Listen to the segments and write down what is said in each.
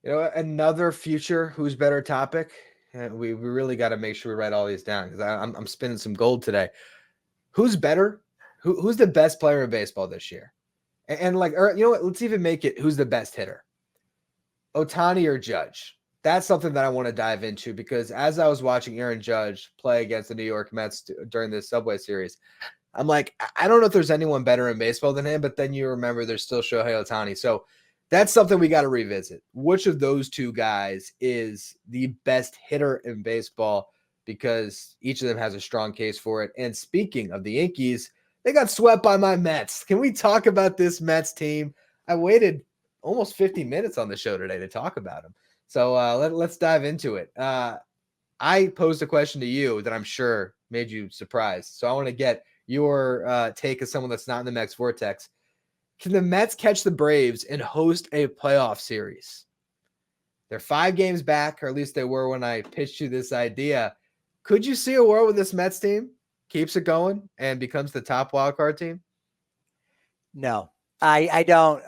Another future who's better topic. We really got to make sure we write all these down because I'm spinning some gold today. Who's better? Who's the best player in baseball this year? Or you know what? Let's even make it who's the best hitter, Ohtani or Judge. That's something that I want to dive into because as I was watching Aaron Judge play against the New York Mets during this Subway Series, I'm like, I don't know if there's anyone better in baseball than him, but then you remember there's still Shohei Ohtani. So that's something we got to revisit. Which of those two guys is the best hitter in baseball? Because each of them has a strong case for it. And speaking of the Yankees, they got swept by my Mets. Can we talk about this Mets team? I waited almost 50 minutes on the show today to talk about them. So let's dive into it. I posed a question to you that I'm sure made you surprised. So I want to get your take as someone that's not in the Mets vortex. Can the Mets catch the Braves and host a playoff series? They're 5 games back, or at least they were when I pitched you this idea. Could you see a world where this Mets team keeps it going and becomes the top wildcard team? No, I don't.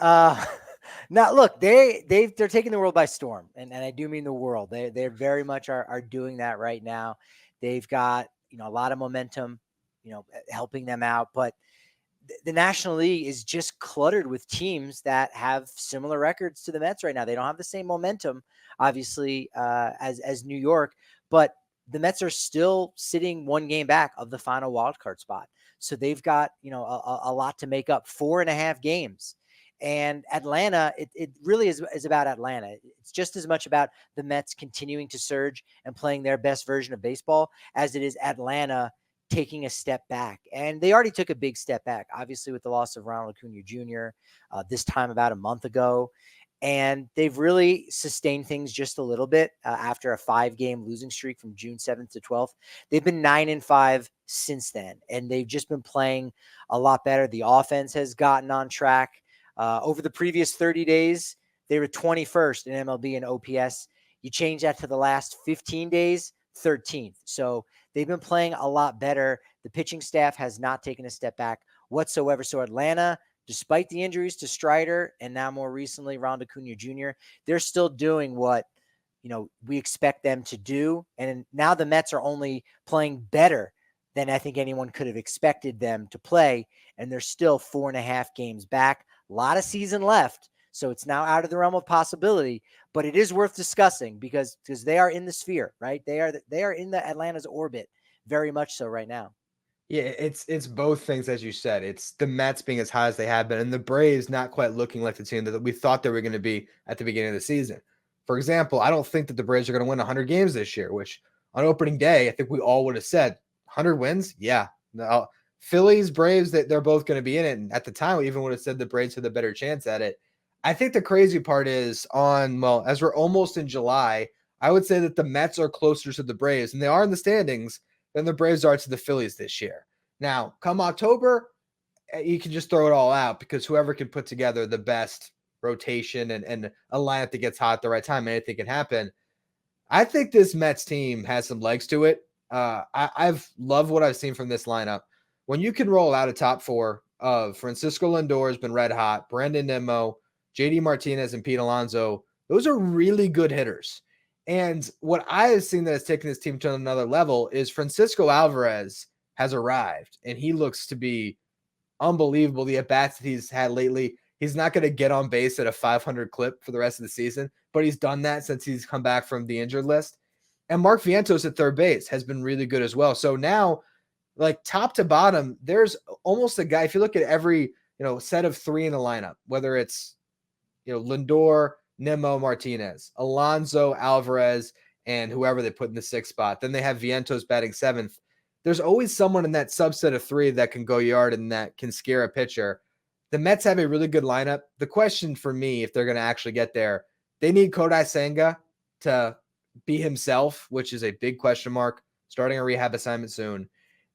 Now look, they're taking the world by storm, and I do mean the world. They very much are doing that right now. They've got a lot of momentum, helping them out, but the National League is just cluttered with teams that have similar records to the Mets right now. They don't have the same momentum, obviously, as New York, but the Mets are still sitting 1 game back of the final wild card spot. So they've got, a lot to make up, 4.5 games. And Atlanta, it really is about Atlanta. It's just as much about the Mets continuing to surge and playing their best version of baseball as it is Atlanta taking a step back. And they already took a big step back, obviously, with the loss of Ronald Acuna Jr. This time about a month ago. And they've really sustained things just a little bit after a 5-game losing streak from June 7th to 12th. They've been 9-5 since then, and they've just been playing a lot better. The offense has gotten on track. Over the previous 30 days, they were 21st in MLB and OPS. You change that to the last 15 days, 13th. So they've been playing a lot better. The pitching staff has not taken a step back whatsoever. So Atlanta, despite the injuries to Strider and now more recently Ronald Acuna Jr., they're still doing what we expect them to do. And now the Mets are only playing better than I think anyone could have expected them to play. And they're still 4.5 games back. A lot of season left. So it's now out of the realm of possibility, but it is worth discussing because they are in the sphere, right? They are in the Atlanta's orbit very much so right now. Yeah, it's both things, as you said. It's the Mets being as high as they have been, and the Braves not quite looking like the team that we thought they were going to be at the beginning of the season. For example, I don't think that the Braves are going to win 100 games this year, which on opening day, I think we all would have said 100 wins. Yeah. No, Phillies, Braves, they're both going to be in it. And at the time, we even would have said the Braves had the better chance at it. I think the crazy part is as we're almost in July, I would say that the Mets are closer to the Braves, and they are in the standings than the Braves are to the Phillies this year. Now, come October, you can just throw it all out because whoever can put together the best rotation and a lineup that gets hot at the right time, anything can happen. I think this Mets team has some legs to it. I've loved what I've seen from this lineup. When you can roll out a top 4 of Francisco Lindor has been red hot, Brandon Nimmo, JD Martinez, and Pete Alonso, those are really good hitters. And what I have seen that has taken this team to another level is Francisco Alvarez has arrived, and he looks to be unbelievable. The at-bats that he's had lately, he's not going to get on base at a 500 clip for the rest of the season, but he's done that since he's come back from the injured list. And Mark Vientos at third base has been really good as well. So now, like top to bottom, there's almost a guy, if you look at every, set of 3 in the lineup, whether it's, Lindor, Nimmo, Martinez, Alonso, Alvarez, and whoever they put in the 6th spot. Then they have Vientos batting 7th. There's always someone in that subset of 3 that can go yard and that can scare a pitcher. The Mets have a really good lineup. The question for me, if they're going to actually get there, they need Kodai Senga to be himself, which is a big question mark, starting a rehab assignment soon.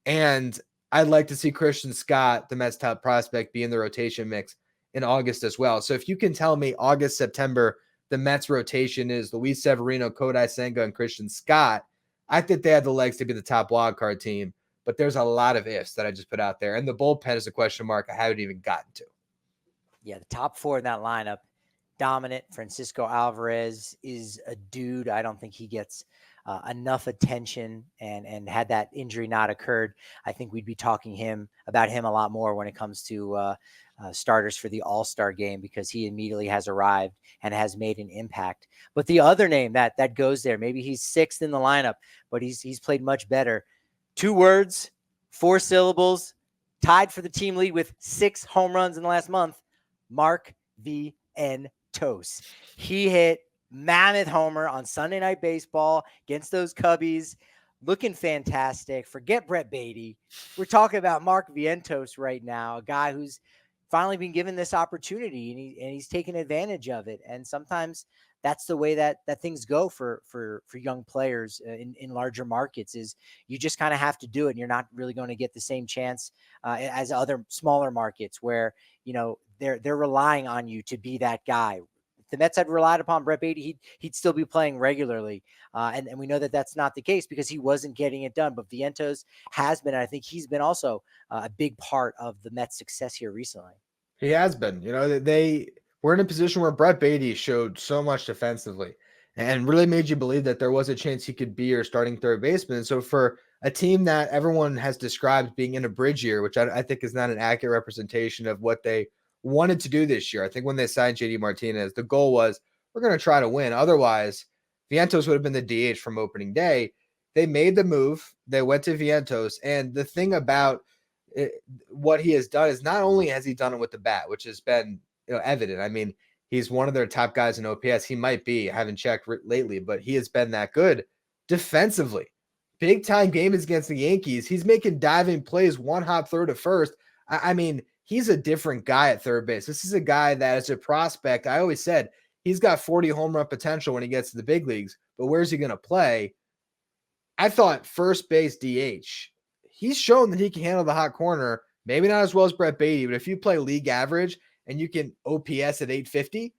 And I'd like to see Christian Scott, the Mets top prospect, be in the rotation mix in August as well. So if you can tell me August, September, the Mets rotation is Luis Severino, Kodai Senga, and Christian Scott, I think they have the legs to be the top wildcard team. But there's a lot of ifs that I just put out there. And the bullpen is a question mark I haven't even gotten to. Yeah, the top 4 in that lineup dominant. Francisco Alvarez is a dude. I don't think he gets enough attention, and had that injury not occurred, I think we'd be talking about him a lot more when it comes to starters for the All-Star game, because he immediately has arrived and has made an impact. But the other name that goes there, maybe he's sixth in the lineup, but he's played much better. 2 words, 4 syllables, tied for the team lead with 6 home runs in the last month. Mark Vientos. He hit mammoth homer on Sunday Night Baseball against those Cubbies, looking fantastic. Forget Brett Beatty. We're talking about Mark Vientos right now, a guy who's finally been given this opportunity, and he's taken advantage of it. And sometimes that's the way that things go for young players in larger markets, is you just kind of have to do it. And you're not really going to get the same chance as other smaller markets where, they're relying on you to be that guy. If the Mets had relied upon Brett Beatty, he'd still be playing regularly. And we know that that's not the case because he wasn't getting it done. But Vientos has been, and I think he's been also a big part of the Mets' success here recently. He has been. They were in a position where Brett Beatty showed so much defensively and really made you believe that there was a chance he could be your starting third baseman. And so for a team that everyone has described being in a bridge year, which I think is not an accurate representation of what they wanted to do this year. I think when they signed JD Martinez, the goal was, we're going to try to win. Otherwise, Vientos would have been the DH from opening day. They made the move. They went to Vientos. And the thing about what he has done is not only has he done it with the bat, which has been evident. I mean, he's one of their top guys in OPS. He might be, I haven't checked lately, but he has been that good defensively. Big time game is against the Yankees. He's making diving plays, one hop throw to first. I mean, he's a different guy at third base. This is a guy that as a prospect, I always said he's got 40 home run potential when he gets to the big leagues, but where's he going to play? I thought first base DH. He's shown that he can handle the hot corner, maybe not as well as Brett Beatty, but if you play league average and you can OPS at 850,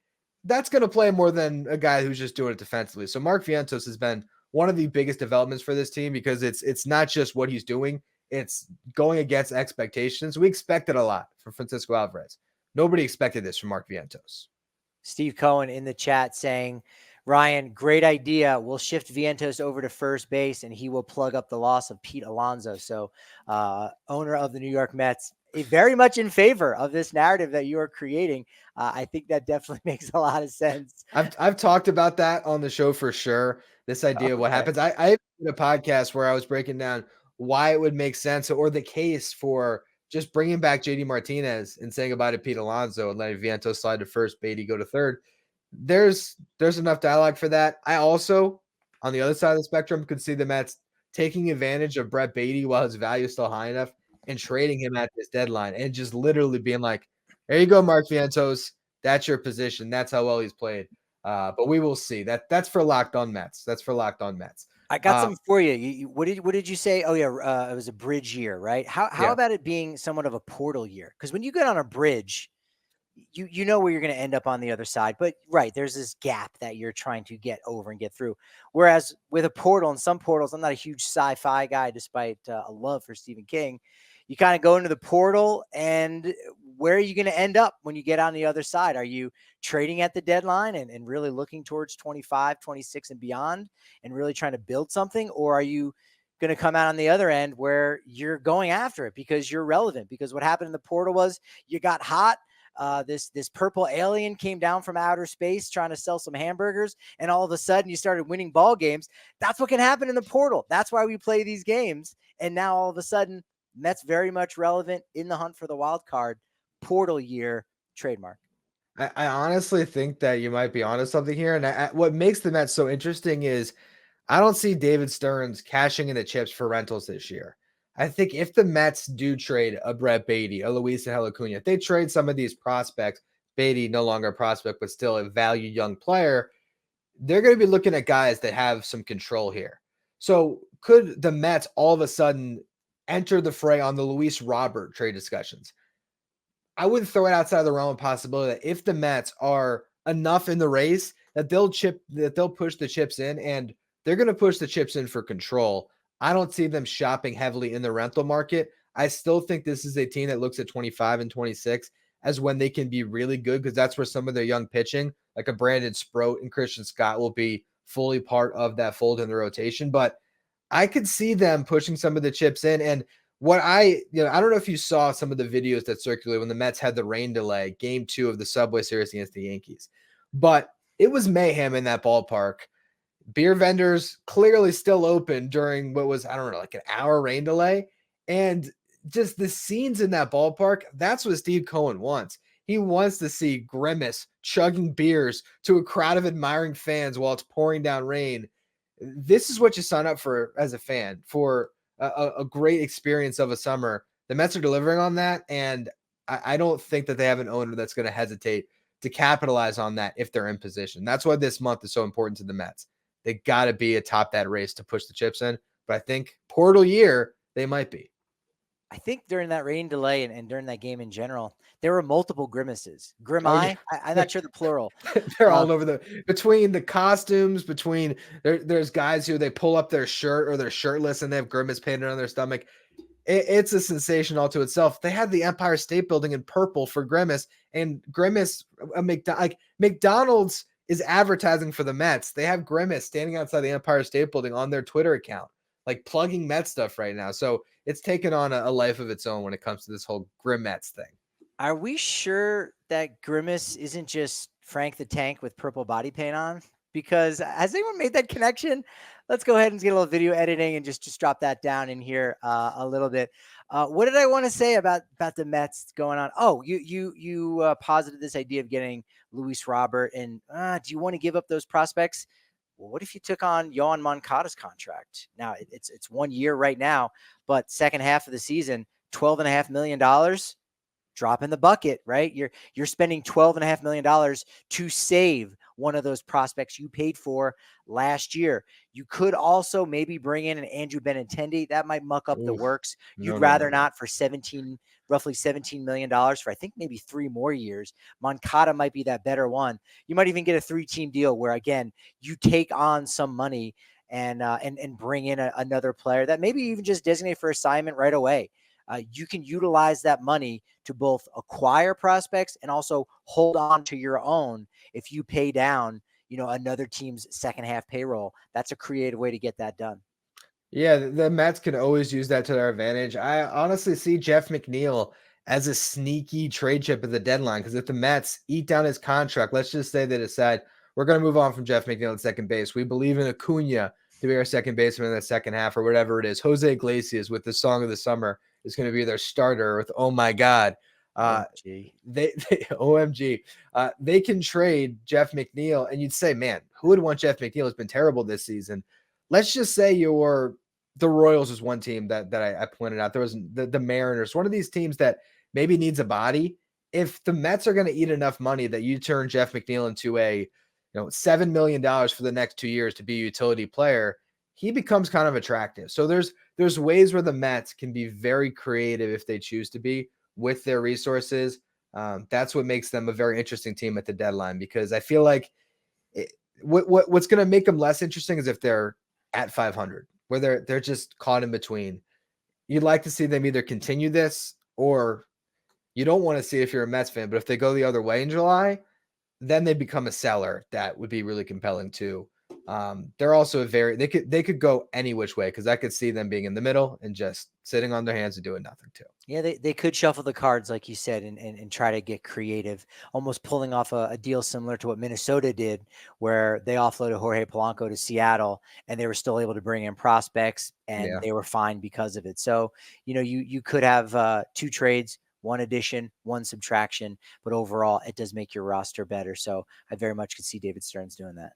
that's going to play more than a guy who's just doing it defensively. So Mark Vientos has been one of the biggest developments for this team because it's not just what he's doing, it's going against expectations. We expected a lot from Francisco Alvarez. Nobody expected this from Mark Vientos. Steve Cohen in the chat saying, Ryan, great idea. We'll shift Vientos over to first base and he will plug up the loss of Pete Alonso. So owner of the New York Mets, very much in favor of this narrative that you are creating. I think that definitely makes a lot of sense. I've talked about that on the show for sure. This idea of what happens. I did a podcast where I was breaking down why it would make sense or the case for just bringing back JD Martinez and saying goodbye to Pete Alonso and letting Vientos slide to first, Beatty go to third. There's enough dialogue for that. I also, on the other side of the spectrum, could see the Mets taking advantage of Brett Beatty while his value is still high enough and trading him at this deadline and just literally being like, there you go, Mark Vientos. That's your position. That's how well he's played. But we will see. That's for Locked On Mets. That's for Locked On Mets. I got something for you. What did you say? Oh yeah, it was a bridge year, right? How about it being somewhat of a portal year? Because when you get on a bridge, you know where you're going to end up on the other side. But right, there's this gap that you're trying to get over and get through. Whereas with a portal and some portals, I'm not a huge sci-fi guy, despite a love for Stephen King. You kind of go into the portal, and where are you going to end up when you get on the other side? Are you trading at the deadline and really looking towards 25, 26 and beyond and really trying to build something? Or are you going to come out on the other end where you're going after it because you're relevant? Because what happened in the portal was you got hot. This purple alien came down from outer space trying to sell some hamburgers, and all of a sudden you started winning ball games. That's what can happen in the portal. That's why we play these games. And now all of a sudden, Mets very much relevant in the hunt for the wild card. Portal year, trademark. I honestly think that you might be onto something here. And what makes the Mets so interesting is I don't see David Stearns cashing in the chips for rentals this year. I think if the Mets do trade a Brett Beatty, a Luis Angel Acuna, if they trade some of these prospects, Beatty no longer a prospect, but still a valued young player, they're going to be looking at guys that have some control here. So could the Mets all of a sudden enter the fray on the Luis Robert trade discussions? I wouldn't throw it outside of the realm of possibility that if the Mets are enough in the race, that they'll push the chips in, and they're going to push the chips in for control. I don't see them shopping heavily in the rental market. I still think this is a team that looks at 25 and 26 as when they can be really good, because that's where some of their young pitching like a Brandon Sproat and Christian Scott will be fully part of that fold in the rotation. But I could see them pushing some of the chips in. And I don't know if you saw some of the videos that circulated when the Mets had the rain delay, game 2 of the Subway Series against the Yankees. But it was mayhem in that ballpark. Beer vendors clearly still open during what was, I don't know, like an hour rain delay. And just the scenes in that ballpark, that's what Steve Cohen wants. He wants to see Grimace chugging beers to a crowd of admiring fans while it's pouring down rain. This is what you sign up for as a fan, for a great experience of a summer. The Mets are delivering on that, and I don't think that they have an owner that's going to hesitate to capitalize on that if they're in position. That's why this month is so important to the Mets. They got to be atop that race to push the chips in. But I think portal year, they might be. I think during that rain delay and during that game in general, there were multiple grimaces. Oh, yeah. Grimeye, I'm not sure the plural. They're all over between the costumes, between there's guys who they pull up their shirt or they're shirtless and they have Grimace painted on their stomach. It's a sensation all to itself. They had the Empire State Building in purple for Grimace, and Grimace, McDonald's is advertising for the Mets. They have Grimace standing outside the Empire State Building on their Twitter account, like plugging Mets stuff right now. So it's taken on a life of its own when it comes to this whole Grimace thing. Are we sure that Grimace isn't just Frank the Tank with purple body paint on? Because has anyone made that connection? Let's go ahead and get a little video editing and just drop that down in here a little bit. What did I want to say about the Mets going on? Oh, you posited this idea of getting Luis Robert, and do you want to give up those prospects? Well, what if you took on Yohan Moncada's contract? Now it's 1 year right now, but second half of the season, $12.5 million. Drop in the bucket, right? You're spending $12.5 million to save one of those prospects you paid for last year. You could also maybe bring in an Andrew Benintendi. That might muck up the works. You'd rather not for roughly $17 million for, I think, maybe 3 more years. Moncada might be that better one. You might even get a 3-team deal where, again, you take on some money and bring in another player that maybe even just designate for assignment right away. You can utilize that money to both acquire prospects and also hold on to your own if you pay down, another team's second half payroll. That's a creative way to get that done. Yeah, the Mets can always use that to their advantage. I honestly see Jeff McNeil as a sneaky trade chip at the deadline, because if the Mets eat down his contract, let's just say they decide we're going to move on from Jeff McNeil at second base. We believe in Acuna to be our second baseman in the second half or whatever it is. Jose Iglesias with the song of the summer is going to be their starter with "Oh My God." OMG. OMG. They can trade Jeff McNeil, and you'd say, man, who would want Jeff McNeil? Has been terrible this season. Let's just say the Royals is one team that I pointed out. There was the Mariners, one of these teams that maybe needs a body. If the Mets are going to eat enough money that you turn Jeff McNeil into a $7 million for the next 2 years to be a utility player, he becomes kind of attractive. So there's ways where the Mets can be very creative if they choose to be with their resources. That's what makes them a very interesting team at the deadline, because I feel like what's going to make them less interesting is if they're at 500, where they're just caught in between. You'd like to see them either continue this, or you don't want to see if you're a Mets fan, but if they go the other way in July, then they become a seller. That would be really compelling too. They're also they could go any which way, because I could see them being in the middle and just sitting on their hands and doing nothing too. Yeah, they could shuffle the cards, like you said, and try to get creative, almost pulling off a deal similar to what Minnesota did, where they offloaded Jorge Polanco to Seattle, and they were still able to bring in prospects, and they were fine because of it. So, you could have 2 trades, 1 addition, 1 subtraction, but overall, it does make your roster better. So I very much could see David Stearns doing that.